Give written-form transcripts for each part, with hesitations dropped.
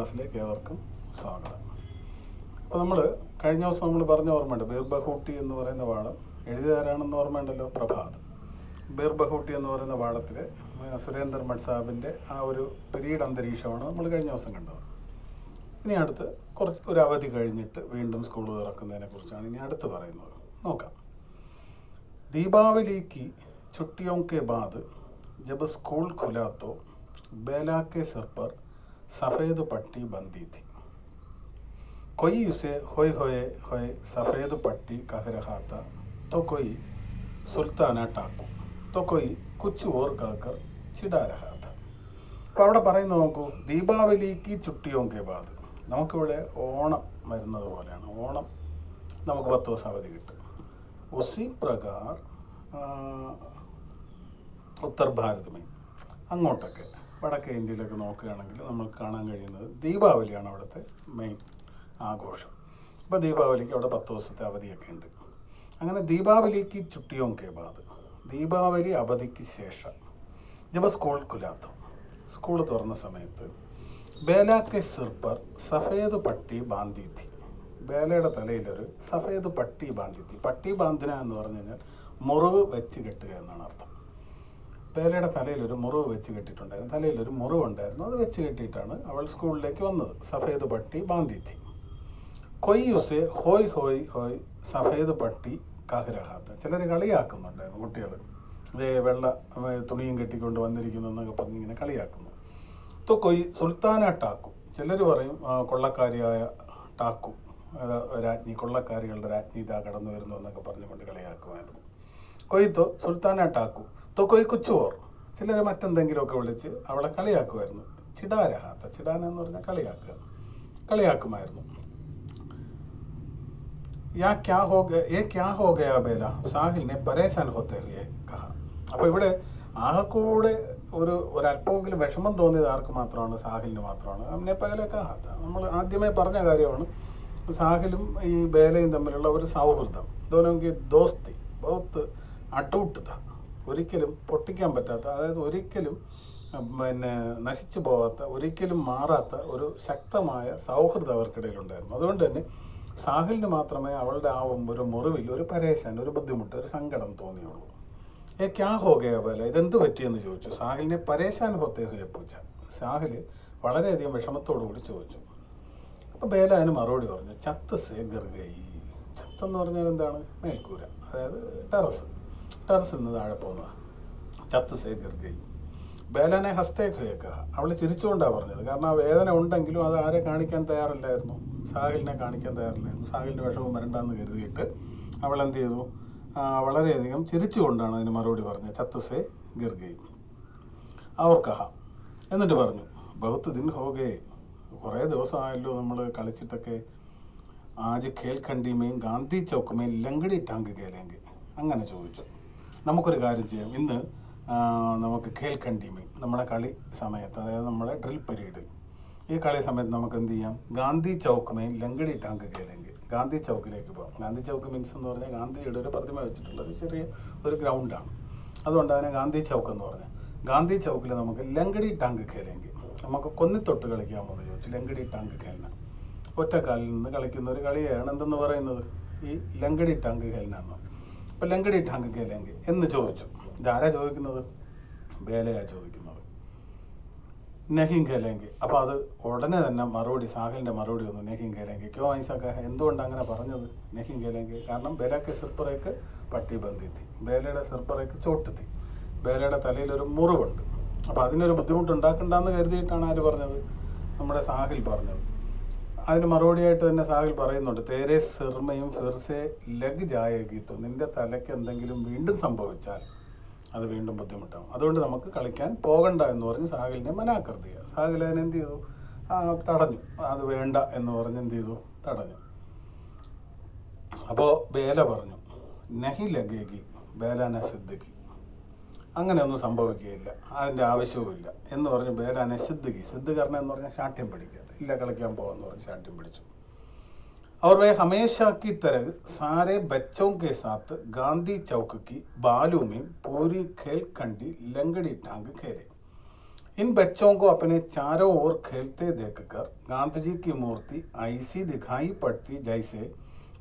ക്ലാസ്സിലേക്ക് ഏവർക്കും സ്വാഗതം. അപ്പോൾ നമ്മൾ കഴിഞ്ഞ ദിവസം നമ്മൾ പറഞ്ഞ ഓർമ്മയുണ്ട്, ബീർ ബഹൂട്ടി എന്ന് പറയുന്ന പാഠം എഴുതിയതാരാണെന്ന് ഓർമ്മയുണ്ടല്ലോ, പ്രഭാത്. ബീർ ബഹൂട്ടി എന്ന് പറയുന്ന പാഠത്തിൽ സുരേന്ദർ മഠ് സാഹിബിൻ്റെ ആ ഒരു പിരീഡ് അന്തരീക്ഷമാണ് നമ്മൾ കഴിഞ്ഞ ദിവസം കണ്ടത്. ഇനി അടുത്ത് ഒരു അവധി കഴിഞ്ഞിട്ട് വീണ്ടും സ്കൂൾ തുറക്കുന്നതിനെ കുറിച്ചാണ് ഇനി അടുത്ത് പറയുന്നത്. നോക്കാം. दीपावली की छुट्टियों के बाद जब स्कूल खुला तो बेला के सिर पर सफ़ेद पट्टी बंधी थी. कोई उसे होए होए होए सफ़ेद पट्टी कह रहा था, तो कोई सुल्ताना टाकू, तो कोई कुछ और कहकर चिढ़ा रहा था. അപ്പോൾ അവിടെ പറയുന്നത് നോക്കൂ, ദീപാവലിക്ക് ചുട്ടിയോങ്കെ ബാദ്, നമുക്കിവിടെ ഓണം വരുന്നത് പോലെയാണ്. ഓണം നമുക്ക് 10 ദിവസം അവധി കിട്ടും. उसी प्रकार ഉത്തർ ഭാരതമേ, അങ്ങോട്ടൊക്കെ വടക്കേ ഇന്ത്യയിലൊക്കെ നോക്കുകയാണെങ്കിൽ നമുക്ക് കാണാൻ കഴിയുന്നത് ദീപാവലിയാണ് അവിടുത്തെ മെയിൻ ആഘോഷം. അപ്പോൾ ദീപാവലിക്ക് അവിടെ 10 ദിവസത്തെ അവധിയൊക്കെ ഉണ്ട്. അങ്ങനെ ദീപാവലിക്ക് ചുട്ടിയോങ്കെ ബാദ്, ദീപാവലി അവധിക്ക് ശേഷം ജബ സ്കൂൾ കുലാത്തോ, സ്കൂൾ തുറന്ന സമയത്ത് ബേലാക്കെ സിർ പർ സഫേദ് പട്ടി ബാന്തി ഥി, ബേലയുടെ തലയിലൊരു സഫേദ് പട്ടി ബാന്തിത്തി. പട്ടി ബാന്തിന എന്ന് പറഞ്ഞു കഴിഞ്ഞാൽ മുറിവ് വെച്ച് കെട്ടുക എന്നാണ് അർത്ഥം. ബേലയുടെ തലയിലൊരു മുറിവ് വെച്ച് കെട്ടിയിട്ടുണ്ടായിരുന്നു, തലയിലൊരു മുറിവുണ്ടായിരുന്നു, അത് വെച്ച് കെട്ടിയിട്ടാണ് അവൾ സ്കൂളിലേക്ക് വന്നത്. സഫേദ് പട്ടി ബാന്തിത്തി. കൊയ് ഉസെ ഹോയ് ഹോയ് ഹോയ് സഫേദ് പട്ടി കാഹ്രഹാത്ത, ചിലർ കളിയാക്കുന്നുണ്ടായിരുന്നു കുട്ടികൾ, ഇതേ വെള്ള തുണിയും കെട്ടിക്കൊണ്ട് വന്നിരിക്കുന്നു എന്നൊക്കെ പറഞ്ഞ് ഇങ്ങനെ കളിയാക്കുന്നു. തോ കൊയ് സുൽത്താന ടാക്കു, ചിലർ പറയും കൊള്ളക്കാരിയായ ടാക്കു, രാജ്ഞി, കൊള്ളക്കാരികളുടെ രാജ്ഞി ഇതാ കടന്നു വരുന്നു എന്നൊക്കെ പറഞ്ഞുകൊണ്ട് കളിയാക്കുമായിരുന്നു. കൊയ്ത്തോ സുൽത്താന ടാക്കു, തോ കൊയ് കുച്ചുവോർ, ചിലർ മറ്റെന്തെങ്കിലുമൊക്കെ വിളിച്ച് അവളെ കളിയാക്കുമായിരുന്നു. ചിടാരഹാത്ത, ചിടാന എന്ന് പറഞ്ഞാൽ കളിയാക്കുമായിരുന്നു. ക്യാ ഹോ ഗയാ ബേല സാഹിലിനെ പരേശാൻ ഹോത്തെ ഹുയെ കഹ. അപ്പോൾ ഇവിടെ ആകെക്കൂടെ ഒരല്പമെങ്കിലും വിഷമം തോന്നിയത് ആർക്ക് മാത്രമാണ്? സാഹിലിന് മാത്രമാണ്. അവനെ പകലെ കഹാത്ത, നമ്മൾ ആദ്യമേ പറഞ്ഞ കാര്യമാണ്. സാഹിലും ഈ ബേലയും തമ്മിലുള്ള ഒരു സൗഹൃദം, ദോനോങ്കി ദോസ്തി ബഹുത്ത് അട്ടൂട്ട്, ഒരിക്കലും പൊട്ടിക്കാൻ പറ്റാത്ത, അതായത് ഒരിക്കലും നശിച്ചു പോകാത്ത, ഒരിക്കലും മാറാത്ത ഒരു ശക്തമായ സൗഹൃദം അവർക്കിടയിലുണ്ടായിരുന്നു. അതുകൊണ്ട് തന്നെ സാഹിലിന് മാത്രമേ അവളുടെ ആ ഒരു മുറിവിൽ ഒരു പരേശാൻ, ഒരു ബുദ്ധിമുട്ട്, ഒരു സങ്കടം തോന്നിയുള്ളൂ. ക്യാ ഹോ ഗയാ ബേല, ഇതെന്ത് പറ്റിയെന്ന് ചോദിച്ചു. സാഹിലിനെ പരേശാൻ ഹോത്തേ ഹുയെ പൂച്ച, സാഹിൽ വളരെയധികം വിഷമത്തോടു കൂടി ചോദിച്ചു. അപ്പോൾ ബേല അതിന് മറുപടി പറഞ്ഞു, ചത്ത് സേ ഗർഗൈ. ചത്തെന്ന് പറഞ്ഞാൽ എന്താണ്? മേൽക്കൂര, അതായത് ടെറസിൽ നിന്ന് താഴെ പോകുന്നതാണ് ചത്ത് സേ ഗർഗൈ. ബേലനെ ഹസ്തേ ഹുയേക്ക, അവൾ ചിരിച്ചുകൊണ്ടാണ് പറഞ്ഞത്. കാരണം ആ വേദന ഉണ്ടെങ്കിലും അത് ആരെ കാണിക്കാൻ തയ്യാറില്ലായിരുന്നു? സാഹിലിനെ കാണിക്കാൻ തയ്യാറില്ലായിരുന്നു. സാഹിലിൻ്റെ വിഷമം വരണ്ടെന്ന് കരുതിയിട്ട് അവൾ എന്ത് ചെയ്തു? വളരെയധികം ചിരിച്ചുകൊണ്ടാണ് അതിന് മറുപടി പറഞ്ഞത്, ചത്ത് സേ ഗർഗൈ. അവർ കഹ, എന്നിട്ട് പറഞ്ഞു, ബഹുത്ത് ദിൻ ഹോഗേ, കുറേ ദിവസമായല്ലോ നമ്മൾ കളിച്ചിട്ടൊക്കെ, ആജ് ഖേൽ ഖണ്ഡിമേയും ഗാന്ധി ചൗക്കുമേയും ലങ്കടി ടാങ്ക് കേലെങ്കിൽ. അങ്ങനെ ചോദിച്ചു, നമുക്കൊരു കാര്യം ചെയ്യാം, ഇന്ന് നമുക്ക് ഖേൽ ഖണ്ഡിമേയും, നമ്മുടെ കളി സമയത്ത്, അതായത് നമ്മുടെ ഡ്രിൽ പീരീഡ്, ഈ കളി സമയത്ത് നമുക്ക് എന്ത് ചെയ്യാം? ഗാന്ധി ചൗക്കുമേയും ലങ്കടി ടാങ്ക് കേലെങ്കിൽ, ഗാന്ധി ചൗക്കിലേക്ക് പോകാം. ഗാന്ധി ചൗക്ക് മീൻസ് എന്ന് പറഞ്ഞാൽ ഗാന്ധിയുടെ ഒരു പ്രതിമ വെച്ചിട്ടുള്ള ചെറിയ ഒരു ഗ്രൗണ്ടാണ്, അതുകൊണ്ട് അതിനെ ഗാന്ധി ചൗക്ക് എന്ന് പറഞ്ഞാൽ. ഗാന്ധി ചൗക്കിൽ നമുക്ക് ലങ്കടി ടാങ്ക് കേലെങ്കിൽ, നമുക്ക് കൊന്നിത്തൊട്ട് കളിക്കാമോ എന്ന് ചോദിച്ചു. ലങ്കടി ടാങ്ക് ഖേൽന, ഒറ്റക്കാലിൽ നിന്ന് കളിക്കുന്ന ഒരു കളിയാണ് എന്തെന്ന് പറയുന്നത്, ഈ ലങ്കടി ടാങ്ക് ഖേൽന എന്ന്. അപ്പോൾ ലങ്കടി ടാങ്ക് ഖേലെങ്കിൽ എന്ന് ചോദിച്ചു. ഇതാരാ ചോദിക്കുന്നത്? ബേലയാ ചോദിക്കുന്നത്. നെഹിം ഖേലെങ്കിൽ, അപ്പോൾ അത് ഉടനെ തന്നെ മറുപടി, സാഹിലിൻ്റെ മറുപടി വന്നു, നെഹിം ഖേലെങ്കിൽ. ക്യോ ഐസക്ക, എന്തുകൊണ്ട് അങ്ങനെ പറഞ്ഞത്? നെഹിം ഖേലെങ്കിൽ, കാരണം ബേലക്ക് സിർപ്പറേക്ക് പട്ടി ബന്ധിത്തി, ബേലയുടെ സിർപ്പറേക്ക് ചോട്ടുത്തി, ബേലയുടെ തലയിലൊരു മുറിവുണ്ട്. അപ്പോൾ അതിനൊരു ബുദ്ധിമുട്ടുണ്ടാക്കണ്ടെന്ന് കരുതിയിട്ടാണ് ആര് പറഞ്ഞത്? നമ്മുടെ സാഹിൽ പറഞ്ഞത്. അതിന് മറുപടിയായിട്ട് തന്നെ സാഹിൽ പറയുന്നുണ്ട്, തേരെ സിർമയും ഫിർസെ ലഗ് ജായഗീത്തു, നിൻ്റെ തലയ്ക്ക് എന്തെങ്കിലും വീണ്ടും സംഭവിച്ചാൽ അത് വീണ്ടും ബുദ്ധിമുട്ടാവും, അതുകൊണ്ട് നമുക്ക് കളിക്കാൻ പോകണ്ട എന്ന് പറഞ്ഞ് സാഹിലിനെ മനാക്കർത്തിയ. സാഹിൽ അതിനെന്ത് ചെയ്തു? തടഞ്ഞു. അത് വേണ്ട എന്ന് പറഞ്ഞ് എന്ത് ചെയ്തു? തടഞ്ഞു. അപ്പോൾ ബേല പറഞ്ഞു, നഹി ലഗേഗി ബേലാന സിദ്ദഖി, അങ്ങനെയൊന്നും സംഭവിക്കുകയില്ല, അതിൻ്റെ ആവശ്യവുമില്ല എന്ന് പറഞ്ഞ് ബേലാനെ സിദ്ദഖി, സിദ്ദഖർണ എന്ന് പറഞ്ഞാൽ ശാഠ്യം പിടിക്കുക, ഇല്ല കളിക്കാൻ പോകാമെന്ന് പറഞ്ഞ് ശാഠ്യം പിടിച്ചു. और वह हमेशा की तरह सारे बच्चों के साथ गांधी चौक की बालू में पूरी खेल खंडी लंगड़ी टांग खेले. इन बच्चों को अपने चारों ओर खेलते देखकर गांधी जी की मूर्ति ऐसी दिखाई पड़ती जैसे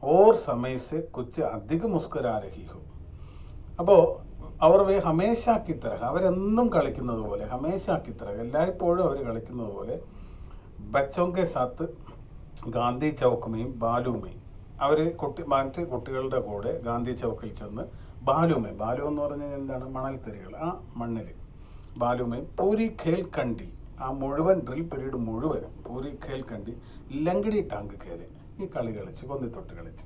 और समय से कुछ अधिक मुस्कुरा रही हो. അപ്പോൾ അവർ ഹമേശാക്കി തരഹ അവരെന്നും കളിക്കുന്നത് പോലെ ഹമേശാക്കി തരഹ എല്ലായ്പ്പോഴും അവർ കളിക്കുന്നത് പോലെ ബച്ചോങ്കെ സാത്ത് ഗാന്ധി ചൗക്കുമേയും ബാലുമേയും അവർ മറ്റ് കുട്ടികളുടെ കൂടെ ഗാന്ധി ചൗക്കിൽ ചെന്ന് ബാലു എന്ന് പറഞ്ഞാൽ എന്താണ്, മണൽത്തരികൾ, ആ മണ്ണിൽ ബാലുമേയും പൂരി ഖേൽ കണ്ടി, ആ മുഴുവൻ ഡ്രിൽ പീരീഡ് മുഴുവനും പൂരി ഖേൽ കണ്ടി ലങ്കടി ടാങ്ക് ഖേല്, ഈ കളി കളിച്ച് കൊന്നിത്തൊട്ട് കളിച്ച്.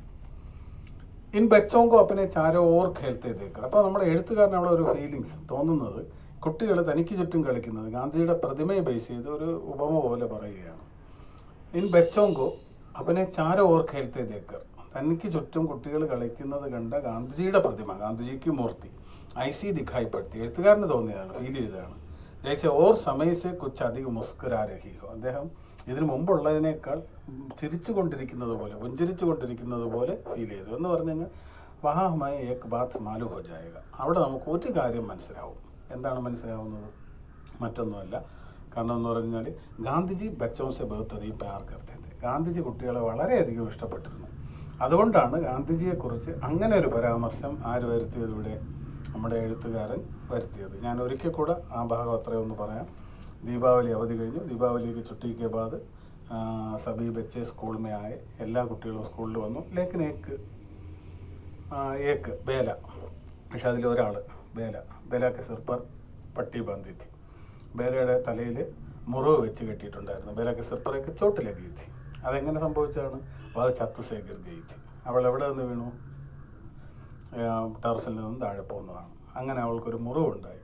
ഇൻ ബച്ചോങ്കോ അപ്പനെ ചാരോ ഓർ ഖേൽത്തെ ദേക്കർ. അപ്പോൾ നമ്മുടെ എഴുത്തുകാരൻ അവിടെ ഒരു ഫീലിങ്സ് തോന്നുന്നത് കുട്ടികൾ തനിക്ക് ചുറ്റും കളിക്കുന്നത് ഗാന്ധിജിയുടെ പ്രതിമയെ ബേസ് ചെയ്ത് ഒരു ഉപമ പോലെ പറയുകയാണ്. ഇൻ ബച്ചോങ്കോ അപ്പനെ ചാരോ ഓർ ഖേൽത്തെ ദേക്കർ, തനിക്ക് ചുറ്റും കുട്ടികൾ കളിക്കുന്നത് കണ്ട ഗാന്ധിജിയുടെ പ്രതിമ, ഗാന്ധിജിക്ക് മൂർത്തി ഐസി ദിഖായിപ്പെടുത്തി, എഴുത്തുകാരന് തോന്നിയതാണ്, ഫീൽ ചെയ്തതാണ്. ജൈസെ ഓർ സമയസെ കുച്ച് അധികം മുസ്കുരാ രഹി ഹോ, അദ്ദേഹം ഇതിനു മുമ്പുള്ളതിനേക്കാൾ ചിരിച്ചു കൊണ്ടിരിക്കുന്നത് പോലെ, പുഞ്ചിരിച്ചു കൊണ്ടിരിക്കുന്നത് പോലെ ഫീൽ ചെയ്തു എന്ന് പറഞ്ഞു കഴിഞ്ഞാൽ വഹാഹമായി ഏക് ബാത്ത് മാലു ഹോ ജായേഗ. അവിടെ നമുക്ക് ഒരു കാര്യം മനസ്സിലാവും. എന്താണ് മനസ്സിലാവുന്നത്? മറ്റൊന്നുമല്ല. കാരണം എന്ന് പറഞ്ഞാൽ ഗാന്ധിജി ബച്ചോൻസെ ബഹുത്ത് പ്യാർ കർത്തേത്, ഗാന്ധിജി കുട്ടികളെ വളരെയധികം ഇഷ്ടപ്പെട്ടിരുന്നു. അതുകൊണ്ടാണ് ഗാന്ധിജിയെക്കുറിച്ച് അങ്ങനെ ഒരു പരാമർശം ആര് വരുത്തിയത്? ഇവിടെ നമ്മുടെ എഴുത്തുകാരൻ വരുത്തിയത്. ഞാൻ ഒരിക്കൽ കൂടെ ആ ഭാഗം അത്രയൊന്ന് പറയാം. ദീപാവലി അവധി കഴിഞ്ഞു. ദീപാവലിക്ക് छुट्टी के बाद सभी बच्चे स्कूल में आए, എല്ലാ കുട്ടികളും സ്കൂളിൽ വന്നു. ലേക്കിൻ ഏക്ക് ബേല, പക്ഷെ അതിൽ ഒരാൾ ബേലക്ക് സിർ പർ പട്ടി ബാന്ധി थी, ബേലയുടെ തലയിൽ മുറിവ് വെച്ച് കെട്ടിയിട്ടുണ്ടായിരുന്നു. ബേലക്ക് സിർ പർ ഏക്ക് ചോട്ട് ലഗി थी. അതെങ്ങനെ സംഭവിച്ചാണ്? അത് ചത്ത് സേ ഗിർ ഗയി थी. അവൾ എവിടെ നിന്ന് വീണു? ടെറസിൽ നിന്നും താഴെ പോകുന്നതാണ്. അങ്ങനെ അവൾക്കൊരു മുറിവുണ്ടായി.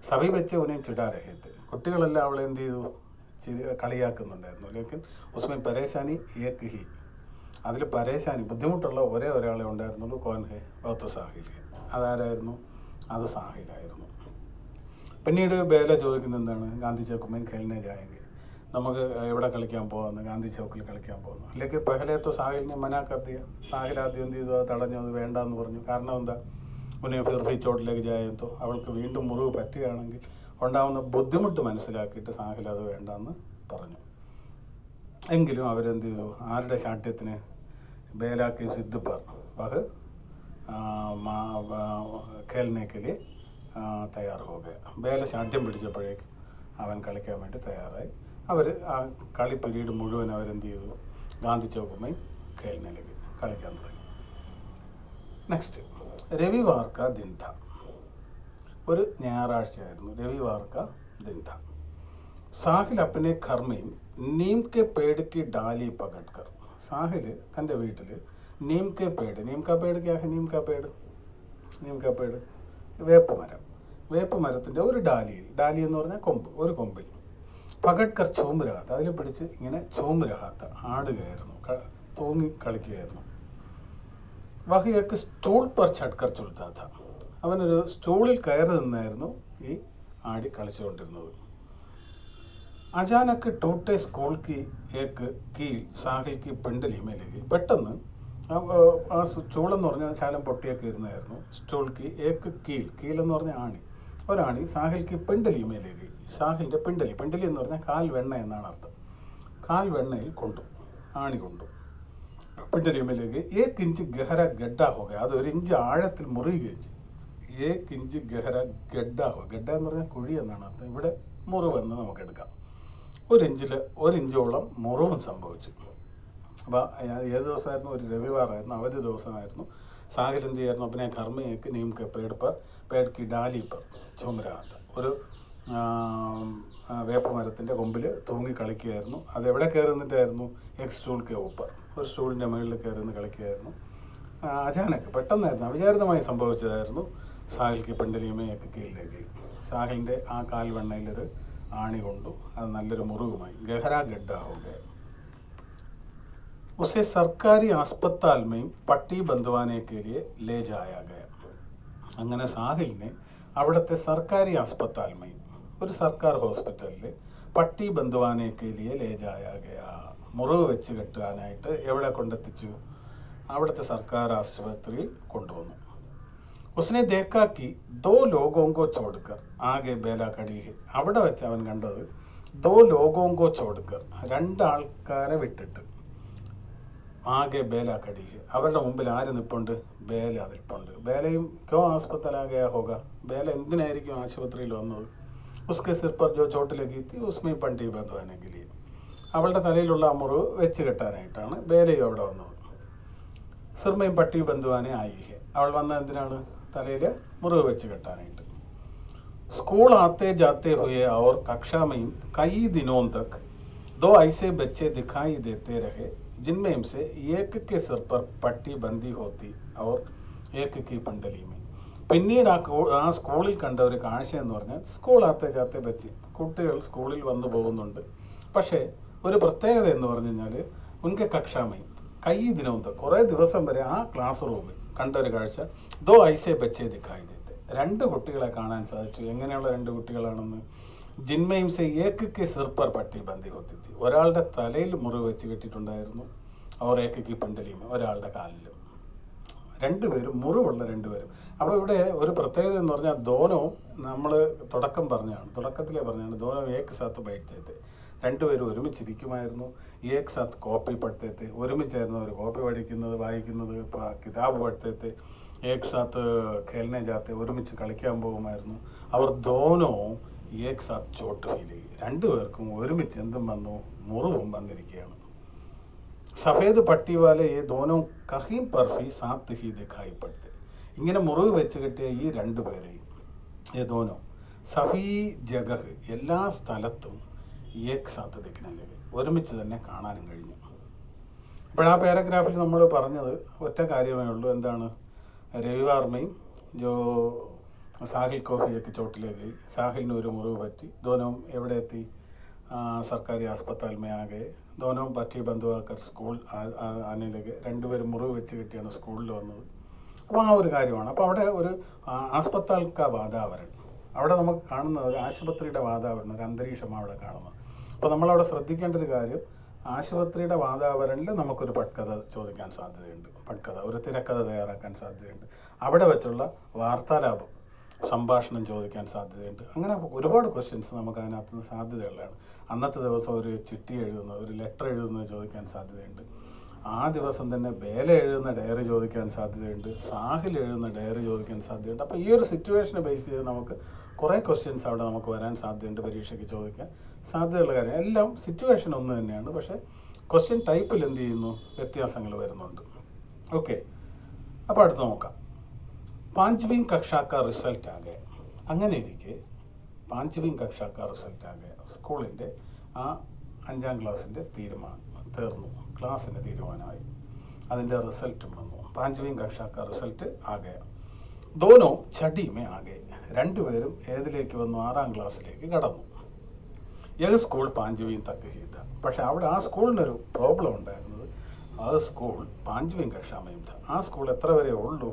സഭി വെച്ച് ഉനയും ചിടാ രഹത്ത്, കുട്ടികളെല്ലാം അവളെ എന്ത് ചെയ്തു? കളിയാക്കുന്നുണ്ടായിരുന്നു. ലേക്കിൻ ഉസ്മേ പരേശാനി ഏക്ക് ഹി, അതിൽ പരേശാനി ബുദ്ധിമുട്ടുള്ള ഒരേ ഒരാളെ ഉണ്ടായിരുന്നുള്ളൂ. കോൻ ഹെ? ബഹുത്ത് സാഹിൽ. അതാരായിരുന്നു? അത് സാഹിലായിരുന്നു. പിന്നീട് ബേല ചോദിക്കുന്നത് എന്താണ്? ഗാന്ധി ചൗക്കുമേൻ ഖേൽനെ ജായെങ്കിൽ, നമുക്ക് എവിടെ കളിക്കാൻ പോകുന്നു? ഗാന്ധി ചൗക്കിൽ കളിക്കാൻ പോകുന്നു. അല്ലെങ്കിൽ പെഹലേത്തോ സാഹിലിനെ മനാ കർദിയ, സാഹിൽ ആദ്യം എന്ത് ചെയ്തു? അത് തടഞ്ഞു, അത് വേണ്ടാന്ന് പറഞ്ഞു. കാരണം എന്താ? ഉന്നെ ഫിർ ചോട്ടിലേക്ക് ജായത്തോ, അവൾക്ക് വീണ്ടും മുറിവ് പറ്റുകയാണെങ്കിൽ ഉണ്ടാവുന്ന ബുദ്ധിമുട്ട് മനസ്സിലാക്കിയിട്ട് സാഹിൽ അത് വേണ്ടാന്ന് പറഞ്ഞു. എങ്കിലും അവരെന്ത് ചെയ്തു? ആരുടെ ശാഠ്യത്തിന്? ബേലാക്കി സിദ്ധ് പർ വഹ് ഖേൽനേക്കലി തയ്യാർ ഹോ ഗയ. ബേല ശാഠ്യം പിടിച്ചപ്പോഴേക്ക് അവൻ കളിക്കാൻ വേണ്ടി തയ്യാറായി. അവർ ആ കളി പീരീഡ് മുഴുവൻ അവരെന്ത് ചെയ്തു? ഗാന്ധി ചൗക്കുമായി ഖേൽനയിലേക്ക് കളിക്കാൻ തുടങ്ങി. നെക്സ്റ്റ്, രവിവാർ കാ ദിൻ ഥ. ഒരു ഞായറാഴ്ചയായിരുന്നു. രവിവാർ കാ ദിൻ ഥ. സാഹിൽ അപ്പനെ ഘർ में नीम के पेड़ की डाली पकड़कर, സാഹിൽ തൻ്റെ വീട്ടിൽ നീം കെ പേട്, നീം കാ പേട് ക്യാ ഹെ? നീം കാ പേട്, നീം കാ പേട് വേപ്പുമരം, വേപ്പുമരത്തിൻ്റെ ഒരു ഡാലിയിൽ, ഡാലി എന്ന് പറഞ്ഞാൽ കൊമ്പ്, ഒരു കൊമ്പിൽ പകഡ്കർ ചൂമ്പ് രഹാത്ത, അതിൽ പിടിച്ച് ഇങ്ങനെ ചൂമ്പ് രഹാത്ത, ആടുകയായിരുന്നു, തൂങ്ങി കളിക്കുകയായിരുന്നു. വഹിയൊക്കെ സ്റ്റൂൾ പർ ചട്കർ ചുൽത്താത്ത, അവനൊരു സ്റ്റൂളിൽ കയറി നിന്നായിരുന്നു ഈ ആടി കളിച്ചുകൊണ്ടിരുന്നത്. അചാനക്ക് ടൂട്ടെ സ്കൂൾ കി ഏക്ക് കീൽ സാഹിൽ കി പെണ്ടലി മേലേക്ക്, പെട്ടെന്ന് ആ സ്റ്റൂളെന്ന് പറഞ്ഞാൽ ശാലം പൊട്ടിയൊക്കെ ഇരുന്നായിരുന്നു. സ്റ്റൂൾ കി ഏക്ക് കീൽ, കീലെന്ന് പറഞ്ഞാൽ ആണി, ഒരാണി സാഹിൽ കി പെണ്ടലി മേലേക്ക്, സാഹിലിൻ്റെ പെണ്ടലി, പെണ്ടലി എന്ന് പറഞ്ഞാൽ കാൽ വെണ്ണ എന്നാണ് അർത്ഥം. കാൽ വെണ്ണയിൽ കൊണ്ടു, ആണി കൊണ്ടു. പെണ്ടലി മേലേക്ക് ഏക്ക് ഇഞ്ച് ഗഹര ഗഡ്ഡ ഹോ ഗയ, അത് ഒരു ഇഞ്ച് ആഴത്തിൽ മുറിയുകയും ചെയ്തു. ഏക്ക് ഇഞ്ച് ഗഹര ഗഡ്ഡ ഹോ, ഗഡ്ഡ എന്ന് പറഞ്ഞാൽ കുഴി എന്നാണ് അർത്ഥം. ഇവിടെ മുറിവെന്ന് നമുക്കെടുക്കാം. ഒരിഞ്ചോളം മുറിവും സംഭവിച്ചു. അപ്പോൾ ഏത് ദിവസമായിരുന്നു? ഒരു രവിവാറായിരുന്നു, അവധി ദിവസമായിരുന്നു. സാഹിൽ എന്ത് ചെയ്യായിരുന്നു? അപ്പനെ ഘർമ്മയൊക്കെ നീംക്ക് പേട് ഡാലി പർ ചുമരാത്ത, ഒരു വേപ്പമരത്തിൻ്റെ കൊമ്പിൽ തൂങ്ങി കളിക്കുകയായിരുന്നു. അതെവിടെ കയറി നിന്നിട്ടായിരുന്നു? എക്സ് സ്റ്റൂൾ കെ ഊപ്പർ, ഒരു സ്റ്റൂളിൻ്റെ മുകളിൽ കയറി നിന്ന് കളിക്കുകയായിരുന്നു. അചാനക്ക് പെട്ടെന്നായിരുന്നു, അവിചാരിതമായി സംഭവിച്ചതായിരുന്നു. സാഹിൽക്ക് പെണ്ടലിയമയൊക്കെ കീഴിലേക്ക്, സാഹിലിൻ്റെ ആ കാൽ വെണ്ണയിലൊരു ആണി കൊണ്ടു, അത് നല്ലൊരു മുറിവുമായി. ഗഹര ഗഡ്ഡ ഹോ ഗയ. ഉസെ സർക്കാരി ആസ്പത്താൽ में പട്ടി ബന്ധുവാനെ के लिए ले जाया गया. അങ്ങനെ സാഹിലിനെ അവിടുത്തെ സർക്കാരി ആസ്പത്താൽ में, ഒരു സർക്കാർ ഹോസ്പിറ്റലിൽ പട്ടി ബന്ധുവാനെ के लिए ले जाया गया, മുറിവ് വെച്ച് കെട്ടാനായിട്ട് എവിടെ കൊണ്ടെത്തിച്ചു? അവിടുത്തെ സർക്കാർ ആശുപത്രിയിൽ കൊണ്ടുവന്നു. उसने देखा कि दो लोगों को छोड़कर ആകെ ബേല खड़ी है. അവിടെ വെച്ച് അവൻ കണ്ടത് ദോ ലോഗോं को छोड़कर രണ്ടാൾക്കാരെ വിട്ടിട്ട് ആകെ ബേല खड़ी है. അവരുടെ മുമ്പിൽ ആര് നിൽപ്പുണ്ട്? ബേല നിൽപ്പുണ്ട്. ബേലയും ക്യോ ആസ്പത്രി ആ ഗയാ ഹോഗ? ബേല എന്തിനായിരിക്കും ആശുപത്രിയിൽ വന്നത്? ഉസ്കെ സിർ പർ ജോ ചോട്ട് ലഗി थी उसमें പട്ടി ബന്ധവാനെ के लिए. അവളുടെ തലയിലുള്ള ആ മുറിവ് വെച്ച് കെട്ടാനായിട്ടാണ് ബേലയും അവിടെ വന്നത്. സിർമയും പട്ടി ബന്ധുവാനെ ആയി ഹെ. അവൾ വന്ന എന്തിനാണ്? തലയിൽ മുറിവ് വെച്ച് കെട്ടാനായിട്ട്. स्कूल आते जाते हुए और कक्षा में कई दिनों तक दो ऐसे बच्चे दिखाई देते रहे जिनमें से एक के सिर पर पट्टी बंधी होती और एक की पंडली में. പിന്നീട് ആ സ്കൂളിൽ കണ്ട ഒരു കാഴ്ച എന്ന് പറഞ്ഞാൽ സ്കൂൾ ആത്തെ ജാത്തെ ബच्चे കുട്ടികൾ സ്കൂളിൽ വന്നു പോകുന്നുണ്ട്. പക്ഷേ ഒരു പ്രത്യേകത എന്ന് പറഞ്ഞു കഴിഞ്ഞാൽ ഉൻകെ കക്ഷാമയും കൈ ദിനവും കുറേ ദിവസം വരെ ആ ക്ലാസ് റൂമിൽ കണ്ട ഒരു കാഴ്ച ദോ ഐസെ ബच्चे ദിഖായി ദേത്തെ. രണ്ട് കുട്ടികളെ കാണാൻ സാധിച്ചു. എങ്ങനെയുള്ള രണ്ട് കുട്ടികളാണെന്ന്? ജിന്മയും സെ ഏക്ക് സിർ പർ പട്ടി ബന്ധി ഹോത്തി. ഒരാളുടെ തലയിൽ മുറിവ് വെച്ച് കെട്ടിയിട്ടുണ്ടായിരുന്നു. അവർ ഏക്ക് പണ്ടലിയും ഒരാളുടെ കാലിലും. രണ്ടുപേരും മുറിവുള്ള രണ്ടുപേരും. അപ്പോൾ ഇവിടെ ഒരു പ്രത്യേകത എന്ന് പറഞ്ഞാൽ ദോനോ നമ്മൾ തുടക്കത്തിലേ പറഞ്ഞാണ് ദോനോ ഏക്ക് സാത്ത് ബൈഠത്തെ. രണ്ടുപേരും ഒരുമിച്ചിരിക്കുമായിരുന്നു. ഏക് സാത്ത് കോപ്പി പഠിത്തത്തെ, ഒരുമിച്ചായിരുന്നു അവർ കോപ്പി പഠിക്കുന്നത്, വായിക്കുന്നത്, കിതാബ് പഠിത്തത്തെ. ഏക് സാത്ത് ഖേൽനെ ജാത്തെ, ഒരുമിച്ച് കളിക്കാൻ പോകുമായിരുന്നു. അവർ ദോനോ ഏക് സാത്ത് ചോട്ട് ഫീൽ ചെയ്യും. രണ്ടുപേർക്കും ഒരുമിച്ച് എന്തും വന്നു? മുറിവും വന്നിരിക്കുകയാണ്. സഫേദ് പട്ടി വാലെ ഈ ദോനോ കഹീം പർഫി സാത്ത് ഹി ദിഖായി പടുത്തെ. ഇങ്ങനെ മുറിവ് വെച്ച് കിട്ടിയ ഈ രണ്ടുപേരെയും ഈ ദോനോ സഫീ ജഗഹ് എല്ലാ സ്ഥലത്തും ഏക് സാത്ത് ദിഖ്നെ ഒരുമിച്ച് തന്നെ കാണാനും കഴിഞ്ഞു. അപ്പോൾ ആ പാരഗ്രാഫിൽ നമ്മൾ പറഞ്ഞത് ഒറ്റ കാര്യമേ ഉള്ളൂ. എന്താണ്? രവിവാർ में जो സാഹിൽ കോഫിയൊക്കെ ചോട്ടിലേക്ക് സാഹിലിന് ഒരു മുറിവ് പറ്റി. ദോനവും എവിടെ എത്തി? സർക്കാരി ആസ്പത്താൽ മേ ആകെ. ദോനവും പറ്റി ബന്ധുവാക്കർ സ്കൂൾ ആനയിലേക്ക്. രണ്ടുപേരും മുറിവ് വെച്ച് കിട്ടിയാണ് സ്കൂളിൽ വന്നത്. അപ്പോൾ ആ ഒരു കാര്യമാണ്. അപ്പോൾ അവിടെ ഒരു ആസ്പത്താൽക്ക വാതാവരണം, അവിടെ നമുക്ക് കാണുന്ന ഒരു ആശുപത്രിയുടെ വാതാവരണം, ഒരു അന്തരീക്ഷമാണ് അവിടെ കാണുന്നത്. അപ്പോൾ നമ്മളവിടെ ശ്രദ്ധിക്കേണ്ട ഒരു കാര്യം, ആശുപത്രിയുടെ വാതാവരണത്തിൽ നമുക്കൊരു പട്കഥ ചോദിക്കാൻ സാധ്യതയുണ്ട്. പട്കഥ, ഒരു തിരക്കഥ തയ്യാറാക്കാൻ സാധ്യതയുണ്ട്. അവിടെ വെച്ചുള്ള വാർത്താലാപം, സംഭാഷണം ചോദിക്കാൻ സാധ്യതയുണ്ട്. അങ്ങനെ ഒരുപാട് ക്വസ്റ്റ്യൻസ് നമുക്ക് അതിനകത്ത് നിന്ന് സാധ്യതയുള്ളതാണ്. അന്നത്തെ ദിവസം ഒരു ചിട്ടി എഴുതുന്നത്, ഒരു ലെറ്റർ എഴുതുന്നത് ചോദിക്കാൻ സാധ്യതയുണ്ട്. ആ ദിവസം തന്നെ ബേല എഴുതുന്ന ഡയറി ചോദിക്കാൻ സാധ്യതയുണ്ട്. സാഹിൽ എഴുതുന്ന ഡയറി ചോദിക്കാൻ സാധ്യതയുണ്ട്. അപ്പോൾ ഈ ഒരു സിറ്റുവേഷനെ ബേസ് ചെയ്ത് നമുക്ക് കുറേ ക്വസ്റ്റ്യൻസ് അവിടെ നമുക്ക് വരാൻ സാധ്യതയുണ്ട്. പരീക്ഷയ്ക്ക് ചോദിക്കാൻ സാധ്യതയുള്ള കാര്യം എല്ലാം സിറ്റുവേഷൻ ഒന്ന് തന്നെയാണ്. പക്ഷേ ക്വസ്റ്റ്യൻ ടൈപ്പിൽ എന്ത് ചെയ്യുന്നു? വ്യത്യാസങ്ങൾ വരുന്നുണ്ട്. ഓക്കെ, അപ്പോൾ അടുത്ത് നോക്കാം. പാഞ്ചവീം കക്ഷാക്ക റിസൾട്ട് ആകെ. അങ്ങനെ ഇരിക്കെ പാഞ്ചവീം കക്ഷാക്ക റിസൾട്ട് ആകെ, സ്കൂളിൻ്റെ ആ 5ാം ക്ലാസ്സിൻ്റെ തീർന്നു. ക്ലാസ്സിന് തീരുമാനമായി. അതിൻ്റെ റിസൾട്ടും വന്നു. പാഞ്ചവീം കക്ഷാക്ക റിസൾട്ട് ആകെ. ദോനോ ചടിമേ ആകെ. രണ്ടുപേരും ഏതിലേക്ക് വന്നു? 6ാം ക്ലാസ്സിലേക്ക് കടന്നു. ഏത് സ്കൂൾ പാഞ്ചവീം തക്ക് ചെയ്ത. പക്ഷെ അവിടെ ആ സ്കൂളിനൊരു പ്രോബ്ലം ഉണ്ടായിരുന്നത്, ആ സ്കൂൾ പാഞ്ചവീം കക്ഷാമയും. ആ സ്കൂൾ എത്ര വരെ ഉള്ളൂ?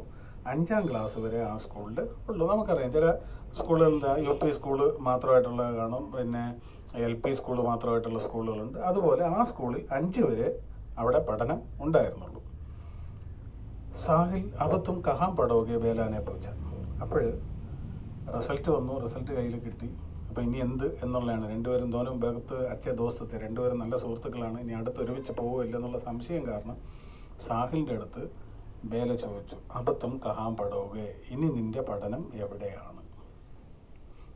5ാം ക്ലാസ് വരെ ആ സ്കൂളിൽ ഉള്ളൂ. നമുക്കറിയാം ചില സ്കൂളുകളിൽ UP സ്കൂള് മാത്രമായിട്ടുള്ള കാണും, പിന്നെ LP സ്കൂള് മാത്രമായിട്ടുള്ള സ്കൂളുകളുണ്ട്. അതുപോലെ ആ സ്കൂളിൽ 5 വരെ അവിടെ പഠനം ഉണ്ടായിരുന്നുള്ളൂ. സാഹിൽ അബത്തും കഹാം പടോകെ ബേലാനെ പൂച്ച. അപ്പോൾ റിസൾട്ട് വന്നു, റിസൾട്ട് കയ്യിൽ കിട്ടി. അപ്പോൾ ഇനി എന്ത് എന്നുള്ളതാണ്. രണ്ടുപേരും ദോനും ബേഗത്ത് അച്ഛ ദോസ്തത്തെ, രണ്ടുപേരും നല്ല സുഹൃത്തുക്കളാണ്. ഇനി അടുത്ത് ഒരുമിച്ച് പോവില്ല എന്നുള്ള സംശയം കാരണം സാഹിലിൻ്റെ അടുത്ത് ബേല ചോദിച്ചു, അബത്തും കഹാം പടോകെ, ഇനി നിന്റെ പഠനം എവിടെയാണ്?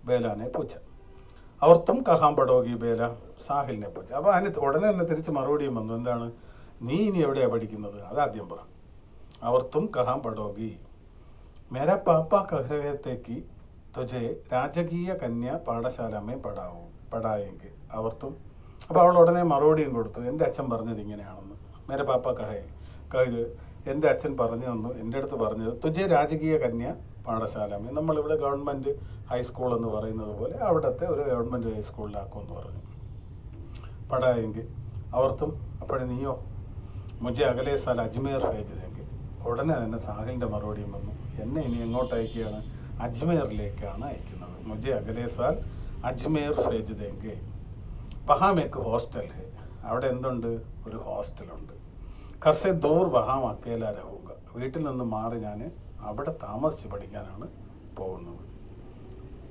ബേലാനെ പൂച്ച. അവർ തും കഹാം പടോകി ബേല, സാഹിലിനെ പൂച്ച. അപ്പോൾ അതിന് ഉടനെ തന്നെ തിരിച്ച് മറുപടിയും വന്നു. എന്താണ്? നീ ഇനി എവിടെയാണ് പഠിക്കുന്നത്? അതാദ്യം പറ. അവർ തും കഹാം പടോകി. മേരാ പാപ്പ കഹ്രഹത്തേക്ക് തുജെ രാജകീയ കന്യ പാഠശാലമേ പഠായെങ്കിൽ അവർ തും. അപ്പോൾ അവൾ ഉടനെ മറുപടിയും കൊടുത്തു, എൻ്റെ അച്ഛൻ പറഞ്ഞത് ഇങ്ങനെയാണെന്ന്. മേരെ പാപ്പ കഹ്, എൻ്റെ അച്ഛൻ പറഞ്ഞു തന്നു, എൻ്റെ അടുത്ത് പറഞ്ഞത് തുജെ രാജകീയ കന്യ പാഠശാലമേ, നമ്മളിവിടെ ഗവൺമെൻറ് ഹൈസ്കൂൾ എന്ന് പറയുന്നത് പോലെ അവിടുത്തെ ഒരു ഗവൺമെൻറ് ഹൈസ്കൂളിലാക്കുമെന്ന് പറഞ്ഞു. പഠായെങ്കിൽ അവർത്തും. അപ്പോഴേ നീയോ? മുജെ അകലെ സാൽ അജ്മീർ ഭേജ് ദേങ്കെ. ഉടനെ തന്നെ സാഹിലിൻ്റെ മറുപടിയും വന്നു, എന്നെ ഇനി എങ്ങോട്ട് അയക്കുകയാണ്? അജ്മീറിലേക്കാണ് അയക്കുന്നത്. മുജെ അകലെ സാൽ അജ്മീർ ഭേജ് ദേങ്കെ. വഹാം ഏക്ക് ഹോസ്റ്റൽ ഹെ. അവിടെ എന്തുണ്ട്? ഒരു ഹോസ്റ്റലുണ്ട്. ഘർസെ ദൂർ വഹാം അക്കേല രഹൂങ്ക. വീട്ടിൽ നിന്ന് മാറി ഞാൻ അവിടെ താമസിച്ച് പഠിക്കാനാണ് പോകുന്നത്.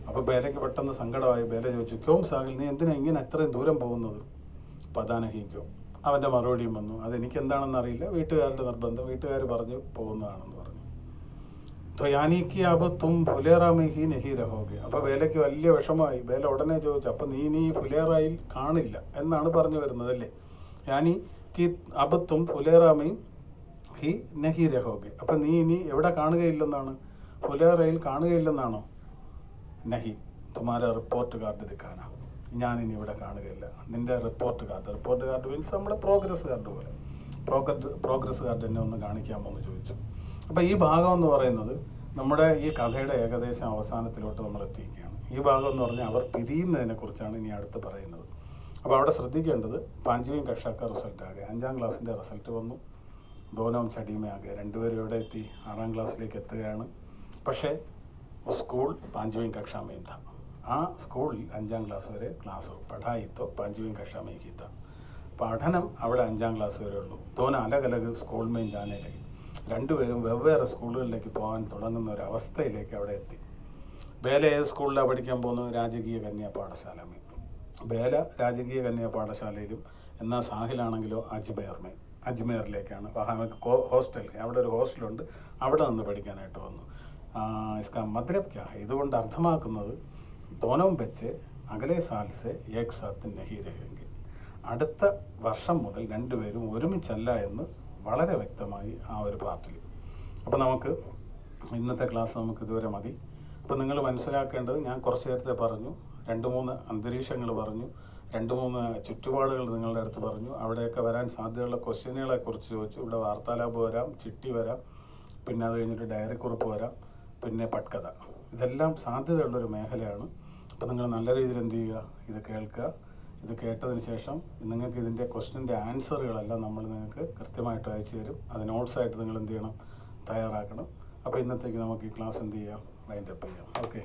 അപ്പോൾ ബേലയ്ക്ക് പെട്ടെന്ന് സങ്കടമായി. ബേല ചോദിച്ചു, ക്യോം സാഹിൽ, നീ എന്തിനാ ഇങ്ങനെ എത്രയും ദൂരം പോകുന്നത്? പതാനഹിക്കോ. അവൻ്റെ മറുപടിയും വന്നു, അതെനിക്ക് എന്താണെന്ന് അറിയില്ല, വീട്ടുകാരുടെ നിർബന്ധം, വീട്ടുകാർ പറഞ്ഞു പോകുന്നതാണെന്ന് പറഞ്ഞു. तो यानी कि अब तुम फुलेरा में ही नहीं रहोगे. അപ്പോൾ ബേലയ്ക്ക് വലിയ വിഷമമായി. ബേല ഉടനെ ചോദിച്ചു, അപ്പം നീ ഫുലേറയിൽ കാണില്ല എന്നാണ് പറഞ്ഞു വരുന്നത് അല്ലേ? यानी कि अब तुम फुलेरा में ही नहीं रहोगे. അപ്പം നീ ഇനി എവിടെ കാണുകയില്ലെന്നാണ്? ഫുലേറയിൽ കാണുകയില്ലെന്നാണോ? നഹി തുമാര റിപ്പോർട്ട് കാർഡ് ദിക്കാനാ. ഞാനിനി ഇവിടെ കാണുകയില്ല. നിന്റെ റിപ്പോർട്ട് കാർഡ് മീൻസ് നമ്മുടെ പ്രോഗ്രസ് കാർഡ് പോലെ. പ്രോഗ്രസ് കാർഡ് എന്നെ ഒന്ന് കാണിക്കാമോ എന്ന് ചോദിച്ചു. അപ്പോൾ ഈ ഭാഗം എന്ന് പറയുന്നത് നമ്മുടെ ഈ കഥയുടെ ഏകദേശം അവസാനത്തിലോട്ട് നമ്മൾ എത്തിയിരിക്കുകയാണ്. ഈ ഭാഗം എന്ന് പറഞ്ഞാൽ അവർ പിരിയുന്നതിനെ കുറിച്ചാണ് ഇനി അടുത്ത് പറയുന്നത്. അപ്പോൾ അവിടെ ശ്രദ്ധിക്കേണ്ടത്, പാഞ്ചുവീം കക്ഷാക്ക റിസൾട്ട് ആകെ 5ാം ക്ലാസ്സിൻ്റെ റിസൾട്ട് വന്നു. ദോനവും ചടിയുമയാകെ രണ്ടുപേരും എവിടെ എത്തി? 6ാം ക്ലാസ്സിലേക്ക് എത്തുകയാണ്. പക്ഷേ സ്കൂൾ പാഞ്ചുവീം കക്ഷാമയും था. ആ സ്കൂളിൽ 5ാം ക്ലാസ് വരെ ക്ലാസ് പഠായിത്തോ പാഞ്ചുവീം കക്ഷാമയും ഹീത്ത. പഠനം അവിടെ 5ാം ക്ലാസ് വരെ ഉള്ളൂ. ദോന അലഗ് സ്കൂൾ മെയിൻ ജാനയിലേക്ക്, രണ്ടുപേരും വെവ്വേറെ സ്കൂളുകളിലേക്ക് പോകാൻ തുടങ്ങുന്ന ഒരു അവസ്ഥയിലേക്ക് അവിടെ എത്തി. ബേല ഏത് സ്കൂളിലാണ് പഠിക്കാൻ പോകുന്നത്? രാജകീയ കന്യാ പാഠശാലമേ. ബേല രാജകീയ കന്യാ പാഠശാലയിലും, എന്നാൽ സാഹിലാണെങ്കിലോ അജ്മേറിലേക്കാണ്. വഹാമക്ക് ഹോസ്റ്റൽ, അവിടെ ഒരു ഹോസ്റ്റലുണ്ട്, അവിടെ നിന്ന് പഠിക്കാനായിട്ട് വന്നു. ഇസ്കാ മത്ലബ് ക്യാ, ഇതുകൊണ്ട് അർത്ഥമാക്കുന്നത് ദോനവും വെച്ച് അകലെ സാൽസെ ഏക് സാത്ത് നഹി രഹെങ്കെ, അടുത്ത വർഷം മുതൽ രണ്ടുപേരും ഒരുമിച്ചല്ല എന്ന് വളരെ വ്യക്തമായി ആ ഒരു പാർട്ടിൽ. അപ്പോൾ നമുക്ക് ഇന്നത്തെ ക്ലാസ് നമുക്ക് ഇതുവരെ മതി. അപ്പോൾ നിങ്ങൾ മനസ്സിലാക്കേണ്ടത്, ഞാൻ കുറച്ച് നേരത്തെ പറഞ്ഞു, 2-3 അന്തരീക്ഷങ്ങൾ പറഞ്ഞു, 2-3 ചുറ്റുപാടുകൾ നിങ്ങളുടെ അടുത്ത് പറഞ്ഞു. അവിടെയൊക്കെ വരാൻ സാധ്യതയുള്ള ക്വസ്റ്റ്യനുകളെ കുറിച്ച് ചോദിച്ചു. ഇവിടെ വാർത്താലാപ് വരാം, ചിട്ടി വരാം, പിന്നെ അത് കഴിഞ്ഞിട്ട് ഡയറി കുറിപ്പ് വരാം, പിന്നെ പട്കഥ. ഇതെല്ലാം സാധ്യതയുള്ളൊരു മേഖലയാണ്. അപ്പോൾ നിങ്ങൾ നല്ല രീതിയിൽ എന്ത് ചെയ്യുക, ഇത് കേൾക്കുക. ഇത് കേട്ടതിന് ശേഷം നിങ്ങൾക്ക് ഇതിൻ്റെ ക്വസ്റ്റ്യൻ്റെ ആൻസറുകളെല്ലാം നമ്മൾ നിങ്ങൾക്ക് കൃത്യമായിട്ട് അയച്ചു തരും. അത് നോട്ട്സായിട്ട് നിങ്ങൾ എന്ത് ചെയ്യണം, തയ്യാറാക്കണം. അപ്പോൾ ഇന്നത്തേക്ക് നമുക്ക് ഈ ക്ലാസ് എന്ത് ചെയ്യാം, വൈൻഡപ്പ് ചെയ്യാം. ഓക്കെ.